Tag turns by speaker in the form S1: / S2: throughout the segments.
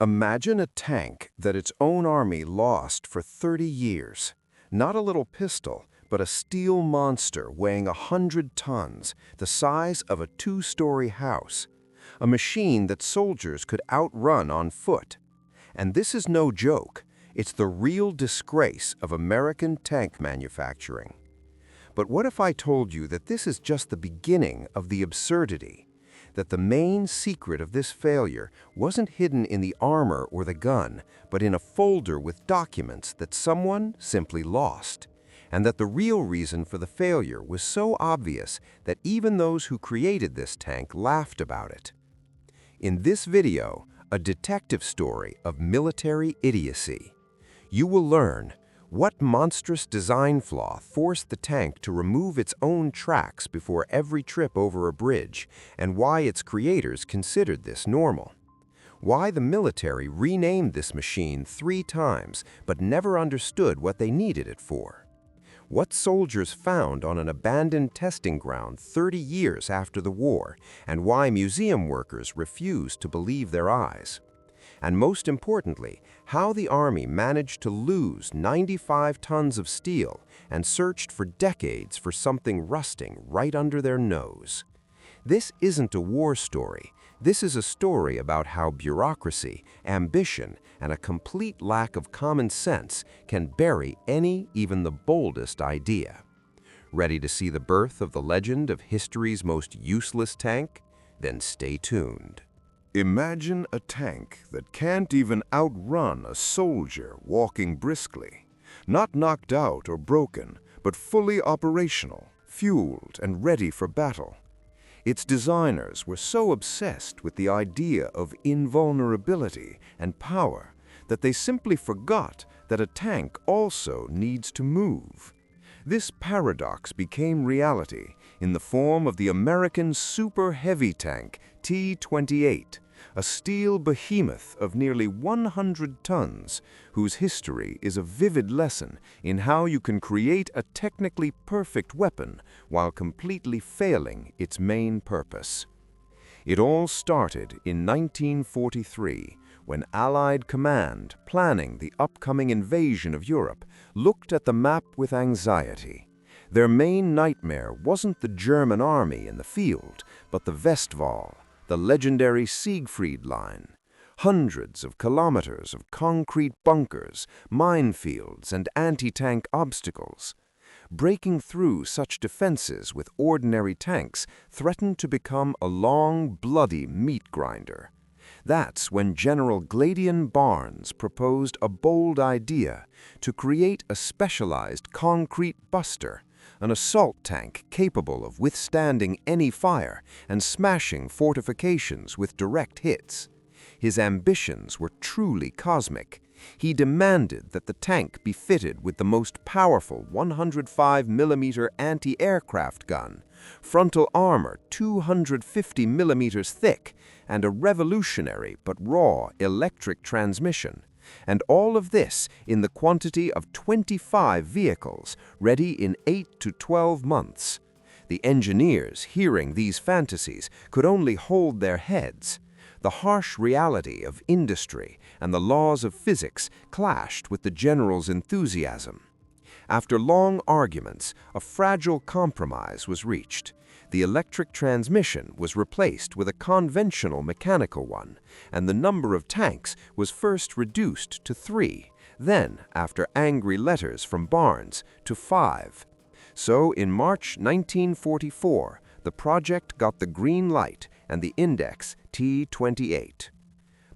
S1: Imagine a tank that its own army lost for 30 years. Not a little pistol, but a steel monster weighing 100 tons, the size of a two-story house. A machine that soldiers could outrun on foot. And this is no joke. It's the real disgrace of American tank manufacturing. But what if I told you that this is just the beginning of the absurdity? That the main secret of this failure wasn't hidden in the armor or the gun, but in a folder with documents that someone simply lost. And that the real reason for the failure was so obvious that even those who created this tank laughed about it. In this video, a detective story of military idiocy. You will learn what monstrous design flaw forced the tank to remove its own tracks before every trip over a bridge, and why its creators considered this normal. Why the military renamed this machine 3 times but never understood what they needed it for. What soldiers found on an abandoned testing ground 30 years after the war, and why museum workers refused to believe their eyes. And most importantly, how the Army managed to lose 95 tons of steel and searched for decades for something rusting right under their nose. This isn't a war story. This is a story about how bureaucracy, ambition, and a complete lack of common sense can bury any, even the boldest idea. Ready to see the birth of the legend of history's most useless tank? Then stay tuned.
S2: Imagine a tank that can't even outrun a soldier walking briskly. Not knocked out or broken, but fully operational, fueled, and ready for battle. Its designers were so obsessed with the idea of invulnerability and power that they simply forgot that a tank also needs to move. This paradox became reality in the form of the American super heavy tank T-28, a steel behemoth of nearly 100 tons, whose history is a vivid lesson in how you can create a technically perfect weapon while completely failing its main purpose. It all started in 1943, when Allied command, planning the upcoming invasion of Europe, looked at the map with anxiety. Their main nightmare wasn't the German army in the field, but the Westwall, the legendary Siegfried Line. Hundreds of kilometers of concrete bunkers, minefields, and anti-tank obstacles. Breaking through such defenses with ordinary tanks threatened to become a long, bloody meat grinder. That's when General Gladian Barnes proposed a bold idea to create a specialized concrete buster, an assault tank capable of withstanding any fire and smashing fortifications with direct hits. His ambitions were truly cosmic. He demanded that the tank be fitted with the most powerful 105mm anti-aircraft gun, frontal armor 250 millimeters thick, and a revolutionary but raw electric transmission. And all of this in the quantity of 25 vehicles, ready in 8 to 12 months. The engineers, hearing these fantasies, could only hold their heads. The harsh reality of industry and the laws of physics clashed with the general's enthusiasm. After long arguments, a fragile compromise was reached. The electric transmission was replaced with a conventional mechanical one, and the number of tanks was first reduced to 3, then, after angry letters from Barnes, to 5. So, in March 1944, the project got the green light and the index T-28.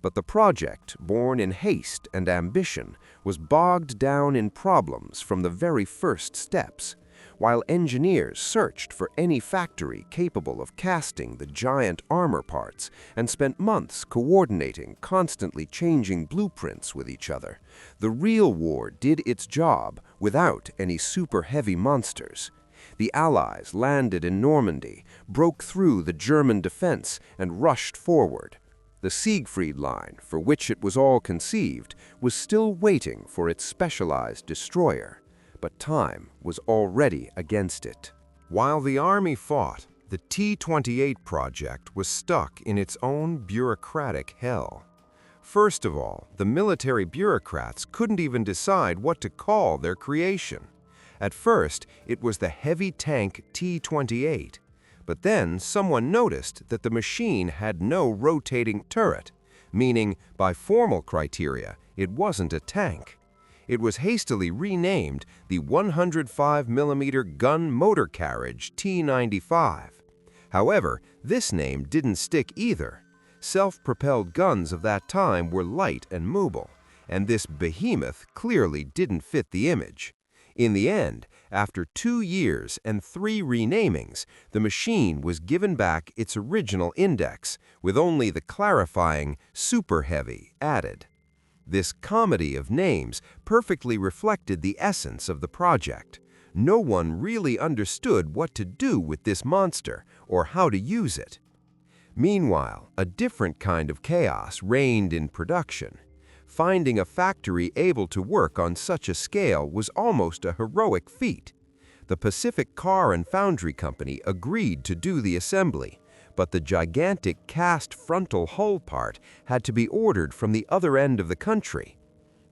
S2: But the project, born in haste and ambition, was bogged down in problems from the very first steps. While engineers searched for any factory capable of casting the giant armor parts and spent months coordinating constantly changing blueprints with each other, the real war did its job without any super-heavy monsters. The Allies landed in Normandy, broke through the German defense, and rushed forward. The Siegfried Line, for which it was all conceived, was still waiting for its specialized destroyer. But time was already against it. While the Army fought, the T-28 project was stuck in its own bureaucratic hell.
S1: First of all, the military bureaucrats couldn't even decide what to call their creation. At first, it was the heavy tank T-28, but then someone noticed that the machine had no rotating turret, meaning, by formal criteria, it wasn't a tank. It was hastily renamed the 105mm gun motor carriage T-95. However, this name didn't stick either. Self-propelled guns of that time were light and mobile, and this behemoth clearly didn't fit the image. In the end, after 2 years and 3 renamings, the machine was given back its original index, with only the clarifying Super Heavy added. This comedy of names perfectly reflected the essence of the project. No one really understood what to do with this monster or how to use it. Meanwhile, a different kind of chaos reigned in production. Finding a factory able to work on such a scale was almost a heroic feat. The Pacific Car and Foundry Company agreed to do the assembly, but the gigantic cast frontal hull part had to be ordered from the other end of the country.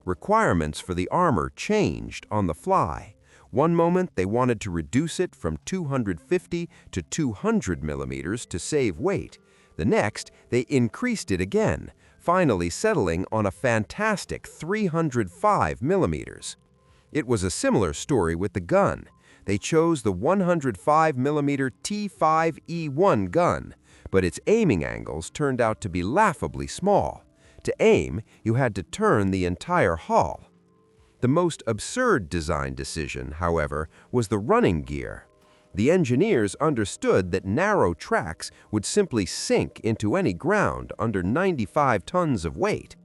S1: Requirements for the armor changed on the fly. One moment they wanted to reduce it from 250 to 200 millimeters to save weight. The next, they increased it again, finally settling on a fantastic 305 millimeters. It was a similar story with the gun. They chose the 105mm T5E1 gun, but its aiming angles turned out to be laughably small. To aim, you had to turn the entire hull. The most absurd design decision, however, was the running gear. The engineers understood that narrow tracks would simply sink into any ground under 95 tons of weight.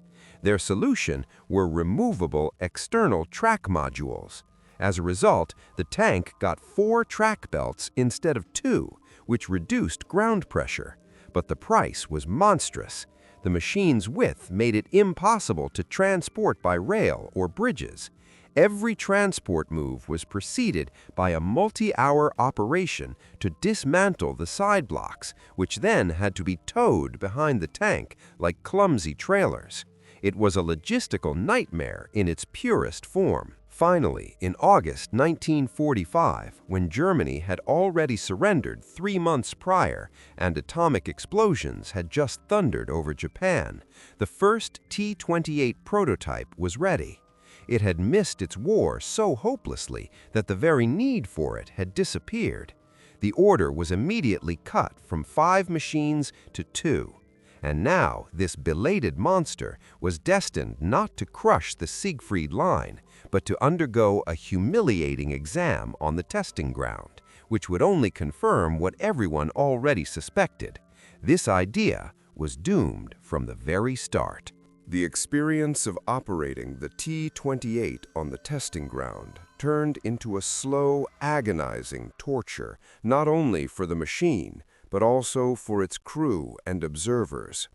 S1: Their solution were removable external track modules. As a result, the tank got 4 track belts instead of 2, which reduced ground pressure. But the price was monstrous. The machine's width made it impossible to transport by rail or bridges. Every transport move was preceded by a multi-hour operation to dismantle the side blocks, which then had to be towed behind the tank like clumsy trailers. It was a logistical nightmare in its purest form. Finally, in August 1945, when Germany had already surrendered 3 months prior and atomic explosions had just thundered over Japan, the first T-28 prototype was ready. It had missed its war so hopelessly that the very need for it had disappeared. The order was immediately cut from 5 machines to 2. And now this belated monster was destined not to crush the Siegfried line, but to undergo a humiliating exam on the testing ground, which would only confirm what everyone already suspected. This idea was doomed from the very start.
S2: The experience of operating the T-28 on the testing ground turned into a slow, agonizing torture, not only for the machine, but also for its crew and observers.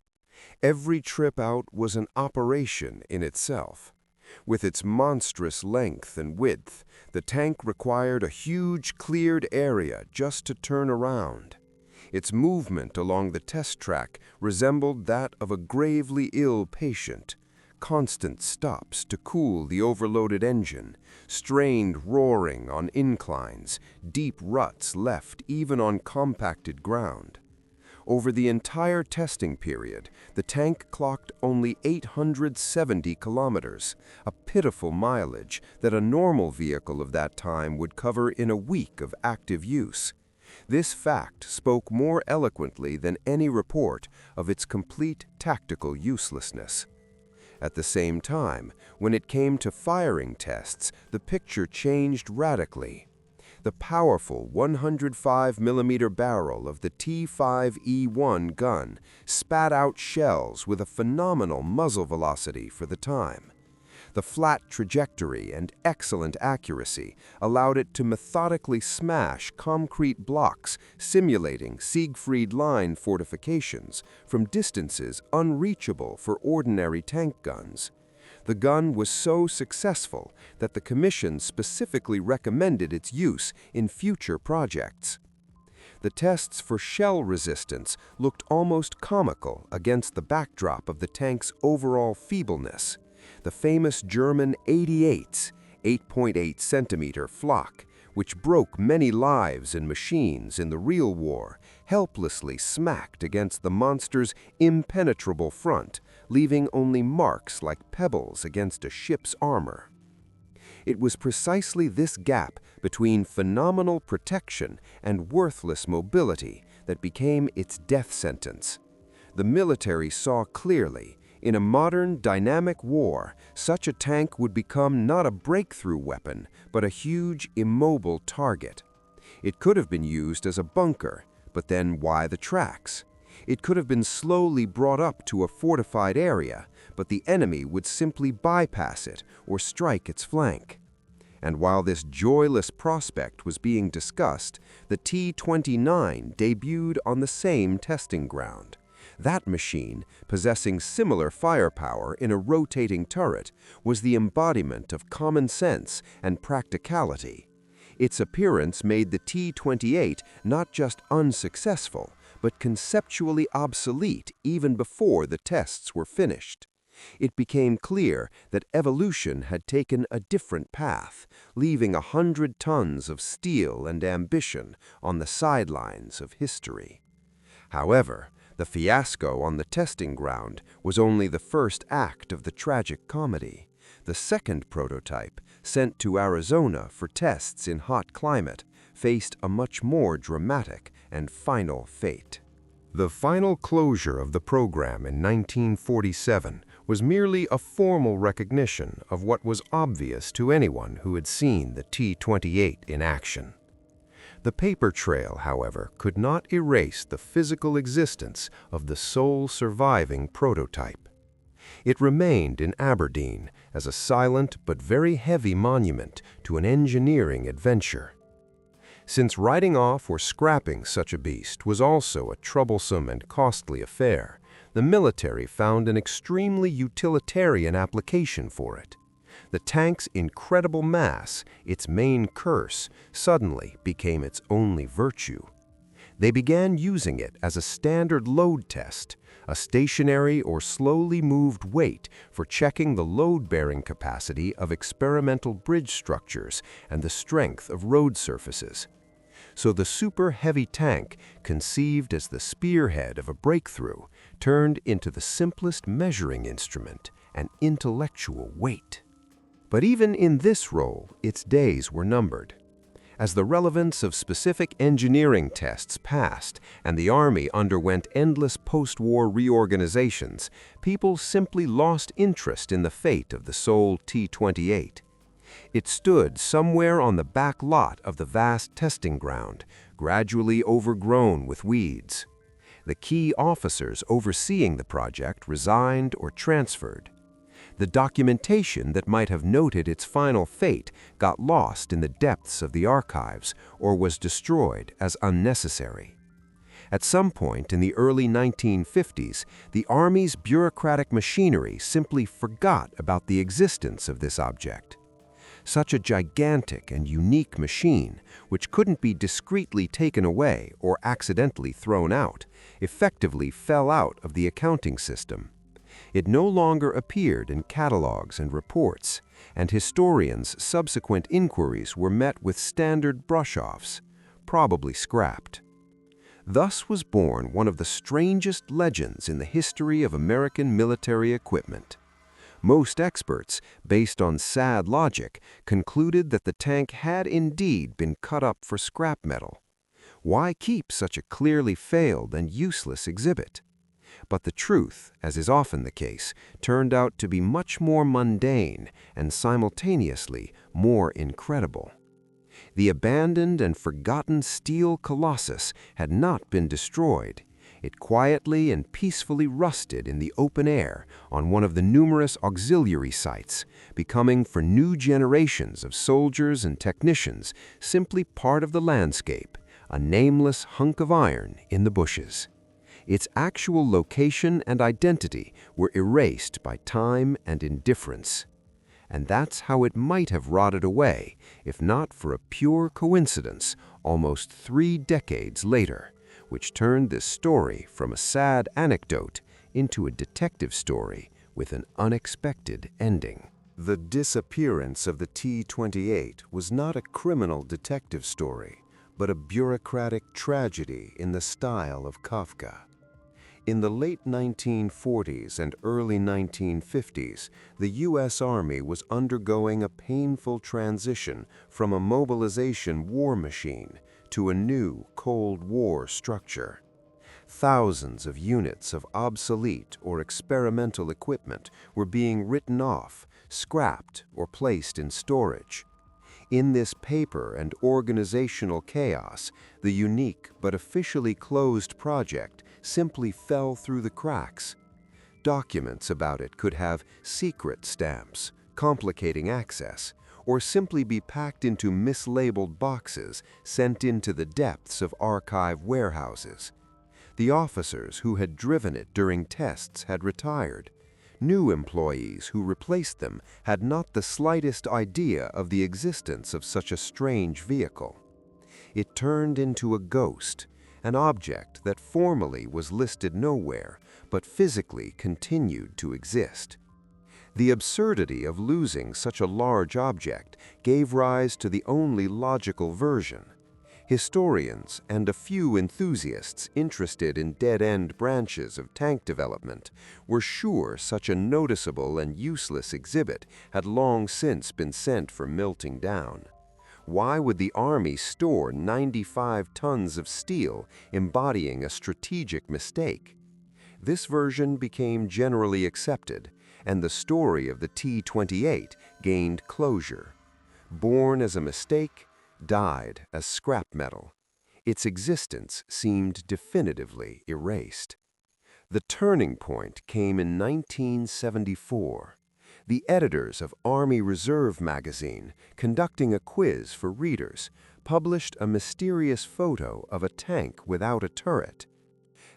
S2: Every trip out was an operation in itself. With its monstrous length and width, the tank required a huge cleared area just to turn around. Its movement along the test track resembled that of a gravely ill patient. Constant stops to cool the overloaded engine, strained roaring on inclines, deep ruts left even on compacted ground. Over the entire testing period, the tank clocked only 870 kilometers, a pitiful mileage that a normal vehicle of that time would cover in a week of active use. This fact spoke more eloquently than any report of its complete tactical uselessness. At the same time, when it came to firing tests, the picture changed radically. The powerful 105mm barrel of the T5E1 gun spat out shells with a phenomenal muzzle velocity for the time. The flat trajectory and excellent accuracy allowed it to methodically smash concrete blocks simulating Siegfried Line fortifications from distances unreachable for ordinary tank guns. The gun was so successful that the Commission specifically recommended its use in future projects.
S1: The tests for shell resistance looked almost comical against the backdrop of the tank's overall feebleness. The famous German 88's 8.8-centimeter flak, which broke many lives and machines in the real war, helplessly smacked against the monster's impenetrable front, leaving only marks like pebbles against a ship's armor. It was precisely this gap between phenomenal protection and worthless mobility that became its death sentence. The military saw clearly, in a modern, dynamic war, such a tank would become not a breakthrough weapon, but a huge, immobile target. It could have been used as a bunker, but then why the tracks? It could have been slowly brought up to a fortified area, but the enemy would simply bypass it or strike its flank. And while this joyless prospect was being discussed, the T-29 debuted on the same testing ground. That machine, possessing similar firepower in a rotating turret, was the embodiment of common sense and practicality. Its appearance made the T-28 not just unsuccessful, but conceptually obsolete even before the tests were finished. It became clear that evolution had taken a different path, leaving 100 tons of steel and ambition on the sidelines of history. However, the fiasco on the testing ground was only the first act of the tragic comedy. The second prototype, sent to Arizona for tests in hot climate, faced a much more dramatic and final fate.
S2: The final closure of the program in 1947 was merely a formal recognition of what was obvious to anyone who had seen the T-28 in action. The paper trail, however, could not erase the physical existence of the sole surviving prototype. It remained in Aberdeen as a silent but very heavy monument to an engineering adventure. Since writing off or scrapping such a beast was also a troublesome and costly affair, the military found an extremely utilitarian application for it. The tank's incredible mass, its main curse, suddenly became its only virtue. They began using it as a standard load test, a stationary or slowly moved weight for checking the load-bearing capacity of experimental bridge structures and the strength of road surfaces. So the super-heavy tank, conceived as the spearhead of a breakthrough, turned into the simplest measuring instrument, an intellectual weight. But even in this role, its days were numbered. As the relevance of specific engineering tests passed and the Army underwent endless post-war reorganizations, people simply lost interest in the fate of the sole T-28. It stood somewhere on the back lot of the vast testing ground, gradually overgrown with weeds. The key officers overseeing the project resigned or transferred. The documentation that might have noted its final fate got lost in the depths of the archives or was destroyed as unnecessary. At some point in the early 1950s, the Army's bureaucratic machinery simply forgot about the existence of this object. Such a gigantic and unique machine, which couldn't be discreetly taken away or accidentally thrown out, effectively fell out of the accounting system. It no longer appeared in catalogs and reports, and historians' subsequent inquiries were met with standard brush-offs, probably scrapped. Thus was born one of the strangest legends in the history of American military equipment. Most experts, based on sad logic, concluded that the tank had indeed been cut up for scrap metal. Why keep such a clearly failed and useless exhibit? But the truth, as is often the case, turned out to be much more mundane and simultaneously more incredible. The abandoned and forgotten steel colossus had not been destroyed. It quietly and peacefully rusted in the open air on one of the numerous auxiliary sites, becoming for new generations of soldiers and technicians simply part of the landscape, a nameless hunk of iron in the bushes. Its actual location and identity were erased by time and indifference.
S1: And that's how it might have rotted away, if not for a pure coincidence almost 3 decades later, which turned this story from a sad anecdote into a detective story with an unexpected ending.
S2: The disappearance of the T-28 was not a criminal detective story, but a bureaucratic tragedy in the style of Kafka. In the late 1940s and early 1950s, the U.S. Army was undergoing a painful transition from a mobilization war machine to a new Cold War structure. Thousands of units of obsolete or experimental equipment were being written off, scrapped, or placed in storage. In this paper and organizational chaos, the unique but officially closed project simply fell through the cracks. Documents about it could have secret stamps, complicating access, or simply be packed into mislabeled boxes sent into the depths of archive warehouses. The officers who had driven it during tests had retired. New employees who replaced them had not the slightest idea of the existence of such a strange vehicle. It turned into a ghost, an object that formally was listed nowhere, but physically continued to exist. The absurdity of losing such a large object gave rise to the only logical version. Historians and a few enthusiasts interested in dead-end branches of tank development were sure such a noticeable and useless exhibit had long since been sent for melting down. Why would the Army store 95 tons of steel embodying a strategic mistake? This version became generally accepted, and the story of the T-28 gained closure. Born as a mistake, died as scrap metal. Its existence seemed definitively erased. The turning point came in 1974. The editors of Army Reserve magazine, conducting a quiz for readers, published a mysterious photo of a tank without a turret.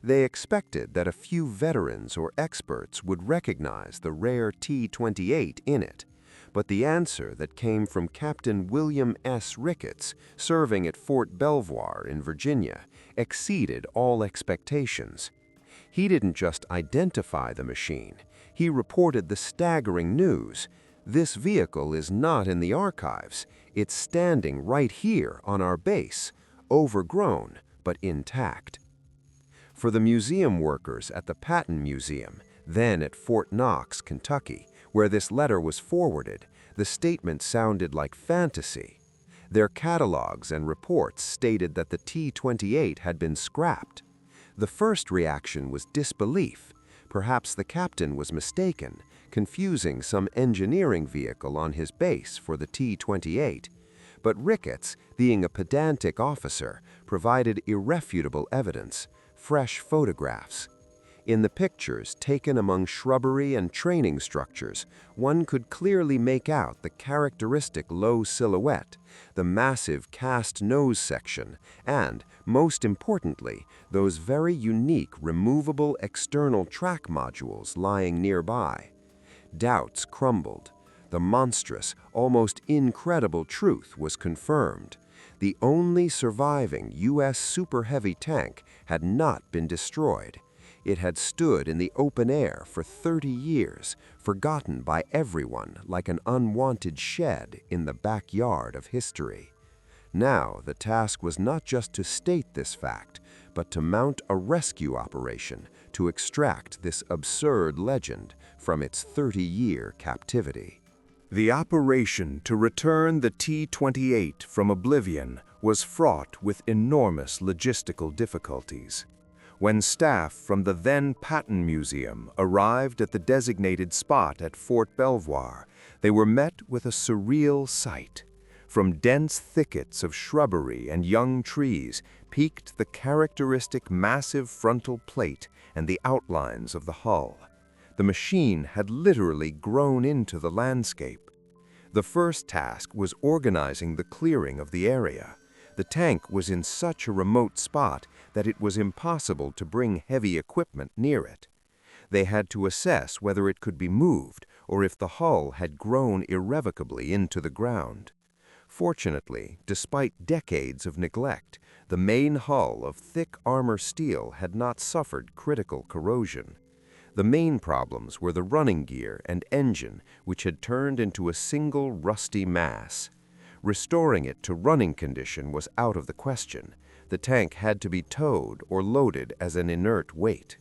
S2: They expected that a few veterans or experts would recognize the rare T-28 in it, but the answer that came from Captain William S. Ricketts, serving at Fort Belvoir in Virginia, exceeded all expectations. He didn't just identify the machine, he reported the staggering news: "This vehicle is not in the archives, it's standing right here on our base, overgrown but intact." For the museum workers at the Patton Museum, then at Fort Knox, Kentucky, where this letter was forwarded, the statement sounded like fantasy. Their catalogs and reports stated that the T-28 had been scrapped. The first reaction was disbelief. Perhaps the captain was mistaken, confusing some engineering vehicle on his base for the T-28. But Ricketts, being a pedantic officer, provided irrefutable evidence, fresh photographs. In the pictures taken among shrubbery and training structures, one could clearly make out the characteristic low silhouette, the massive cast nose section, and, most importantly, those very unique removable external track modules lying nearby. Doubts crumbled. The monstrous, almost incredible truth was confirmed. The only surviving U.S. Super Heavy tank had not been destroyed. It had stood in the open air for 30 years, forgotten by everyone like an unwanted shed in the backyard of history. Now the task was not just to state this fact, but to mount a rescue operation to extract this absurd legend from its 30-year captivity. The operation to return the T-28 from oblivion was fraught with enormous logistical difficulties. When staff from the then Patton Museum arrived at the designated spot at Fort Belvoir, they were met with a surreal sight. From dense thickets of shrubbery and young trees peeked the characteristic massive frontal plate and the outlines of the hull. The machine had literally grown into the landscape. The first task was organizing the clearing of the area. The tank was in such a remote spot that it was impossible to bring heavy equipment near it. They had to assess whether it could be moved
S1: or if the hull had grown irrevocably into the ground. Fortunately, despite decades of neglect, the main hull of thick armor steel had not suffered critical corrosion. The main problems were the running gear and engine, which had turned into a single rusty mass. Restoring it to running condition was out of the question. The tank had to be towed or loaded as an inert weight.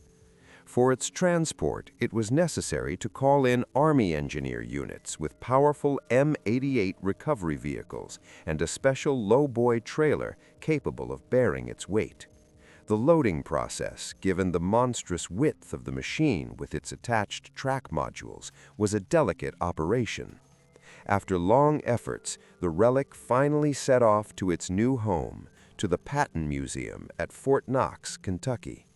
S1: For its transport, it was necessary to call in Army engineer units with powerful M88 recovery vehicles and a special low-boy trailer capable of bearing its weight. The loading process, given the monstrous width of the machine with its attached track modules, was a delicate operation. After long efforts, the relic finally set off to its new home, to the Patton Museum at Fort Knox, Kentucky.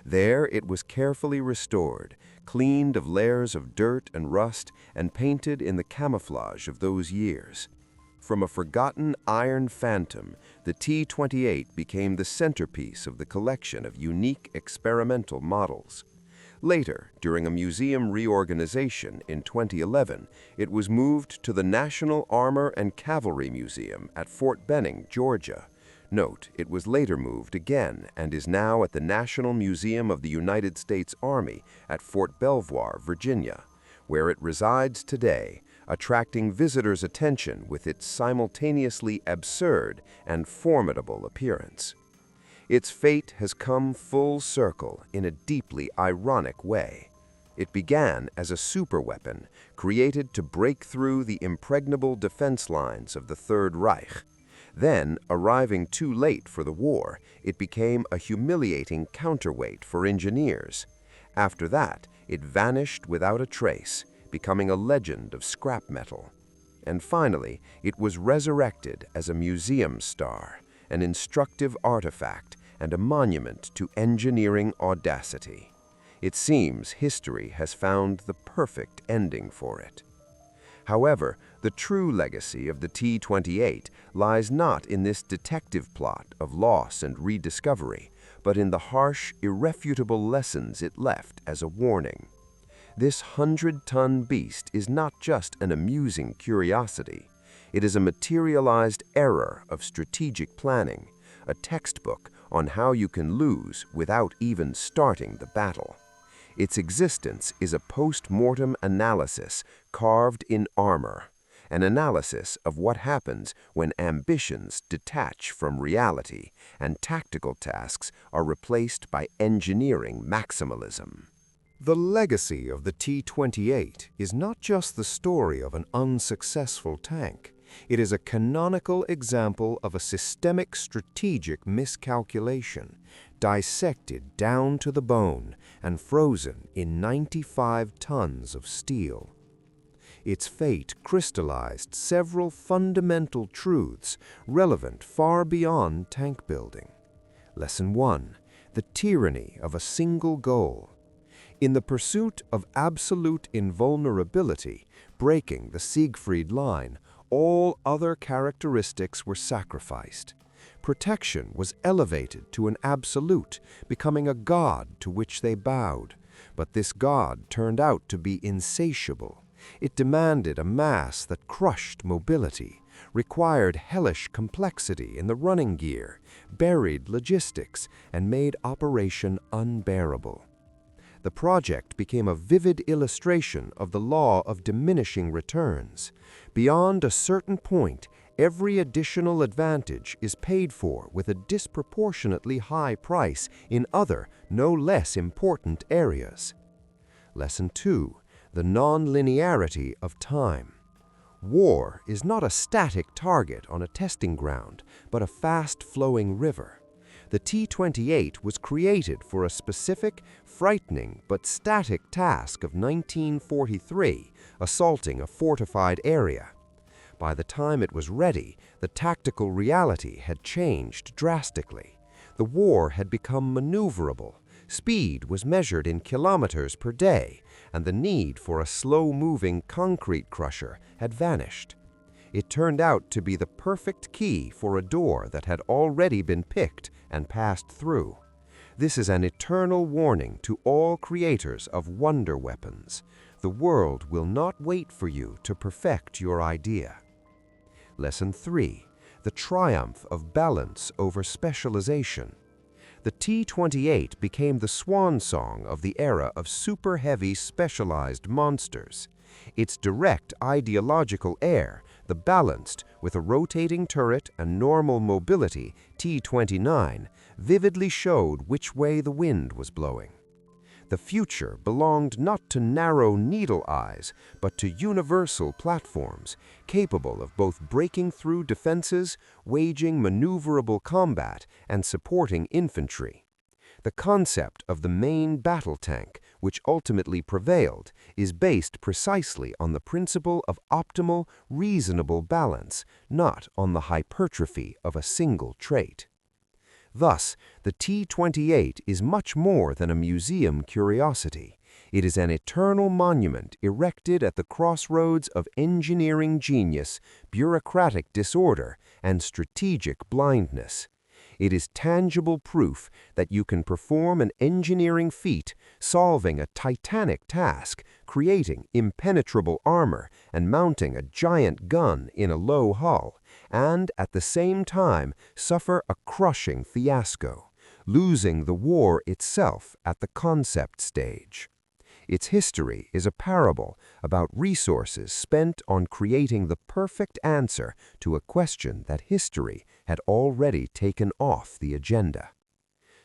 S1: There it was carefully restored, cleaned of layers of dirt and rust, and painted in the camouflage of those years. From a forgotten iron phantom, the T-28 became the centerpiece of the collection of unique experimental models. Later, during a museum reorganization in 2011, it was moved to the National Armor and Cavalry Museum at Fort Benning, Georgia. Note, it was later moved again and is now at the National Museum of the United States Army at Fort Belvoir, Virginia, where it resides today, attracting visitors' attention with its simultaneously absurd and formidable appearance. Its fate has come full circle in a deeply ironic way. It began as a superweapon created to break through the impregnable defense lines of the Third Reich. Then, arriving too late for the war, it became a humiliating counterweight for engineers. After that, it vanished without a trace, becoming a legend of scrap metal. And finally, it was resurrected as a museum star, an instructive artifact, and a monument to engineering audacity. It seems history has found the perfect ending for it. However, the true legacy of the T-28 lies not in this detective plot of loss and rediscovery, but in the harsh, irrefutable lessons it left as a warning. This 100-ton beast is not just an amusing curiosity. It is a materialized error of strategic planning, a textbook on how you can lose without even starting the battle. Its existence is a post-mortem analysis carved in armor, an analysis of what happens when ambitions detach from reality and tactical tasks are replaced by engineering maximalism.
S2: The legacy of the T-28 is not just the story of an unsuccessful tank. It is a canonical example of a systemic strategic miscalculation, dissected down to the bone and frozen in 95 tons of steel. Its fate crystallized several fundamental truths relevant far beyond tank building. Lesson 1. The tyranny of a single goal. In the pursuit of absolute invulnerability, breaking the Siegfried line, all other characteristics were sacrificed. Protection was elevated to an absolute, becoming a god to which they bowed. But this god turned out to be insatiable. It demanded a mass that crushed mobility, required hellish complexity in the running gear, buried logistics, and made operation unbearable. The project became a vivid illustration of the law of diminishing returns. Beyond a certain point, every additional advantage is paid for with a disproportionately high price in other, no less important areas. Lesson 2. The non-linearity of time. War is not a static target on a testing ground, but a fast-flowing river. The T-28 was created for a specific, frightening, but static task of 1943, assaulting a fortified area. By the time it was ready, the tactical reality had changed drastically. The war had become maneuverable, speed was measured in kilometers per day, and the need for a slow-moving concrete crusher had vanished. It turned out to be the perfect key for a door that had already been picked and passed through. This is an eternal warning to all creators of wonder weapons. The
S1: the world will not wait for you to perfect your idea. Lesson 3. The triumph of balance over specialization. The T-28 became the swan song of the era of super-heavy specialized monsters. Its direct ideological heir, the balanced, with a rotating turret and normal mobility T-29, vividly showed which way the wind was blowing. The future belonged not to narrow needle eyes, but to universal platforms, capable of both breaking through defenses, waging maneuverable combat, and supporting infantry. The concept of the main battle tank, which ultimately prevailed, is based precisely on the principle of optimal, reasonable balance, not on the hypertrophy of a single trait. Thus, the T-28 is much more than a museum curiosity. It is an eternal monument erected at the crossroads of engineering genius, bureaucratic disorder, and strategic blindness. It is tangible proof that you can perform an engineering feat, solving a titanic task, creating impenetrable armor, and mounting a giant gun in a low hull, and at the same time suffer a crushing fiasco, losing the war itself at the concept stage. Its history is a parable about resources spent on creating the perfect answer to a question that history had already taken off the agenda.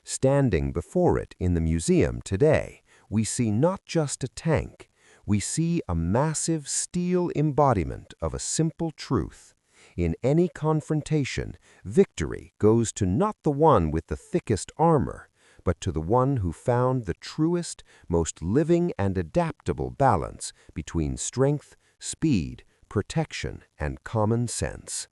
S1: Standing before it in the museum today, we see not just a tank, we see a massive steel embodiment of a simple truth. In any confrontation, victory goes to not the one with the thickest armor, but to the one who found the truest, most living and adaptable balance between strength, speed, protection, and common sense.